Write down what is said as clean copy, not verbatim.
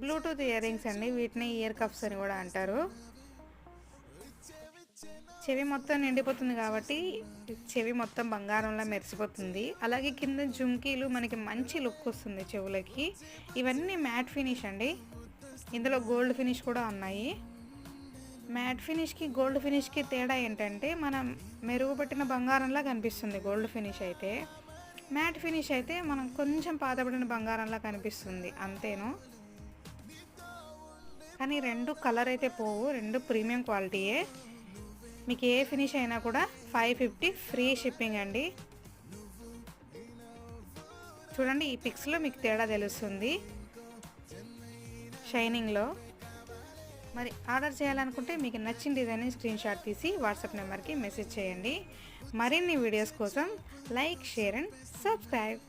Bluetooth ear rings అండి, వీటిని ear cups అని కూడా అంటారు. చెవి మొత్తం నిండిపోతుంది కాబట్టి చెవి మొత్తం బంగారంలా మెరిసిపోతుంది. అలాగే కింద జుంకీలు మనకి మంచి లుక్ వస్తుంది చెవులకి. ఇవన్నీ మ్యాట్ ఫినిష్ అండి, ఇందులో గోల్డ్ ఫినిష్ కూడా ఉన్నాయి. మ్యాట్ ఫినిష్కి గోల్డ్ ఫినిష్కి తేడా ఏంటంటే మనం మెరుగుపట్టిన బంగారంలా కనిపిస్తుంది గోల్డ్ ఫినిష్ అయితే. మ్యాట్ ఫినిష్ అయితే మనం కొంచెం పాతబడిన బంగారంలా కనిపిస్తుంది అంతేను. కానీ రెండు కలర్ అయితే పోవు, రెండు ప్రీమియం క్వాలిటీయే. మీకు ఏ ఫినిష్ అయినా కూడా 550 ఫ్రీ షిప్పింగ్ అండి. చూడండి ఈ పిక్స్లో మీకు తేడా తెలుస్తుంది షైనింగ్లో. మరి ఆర్డర్ చేయాలనుకుంటే మీకు నచ్చిన డిజైన్ని స్క్రీన్ షాట్ తీసి వాట్సాప్ నెంబర్కి మెసేజ్ చేయండి. మరిన్ని వీడియోస్ కోసం లైక్, షేర్ అండ్ సబ్స్క్రైబ్.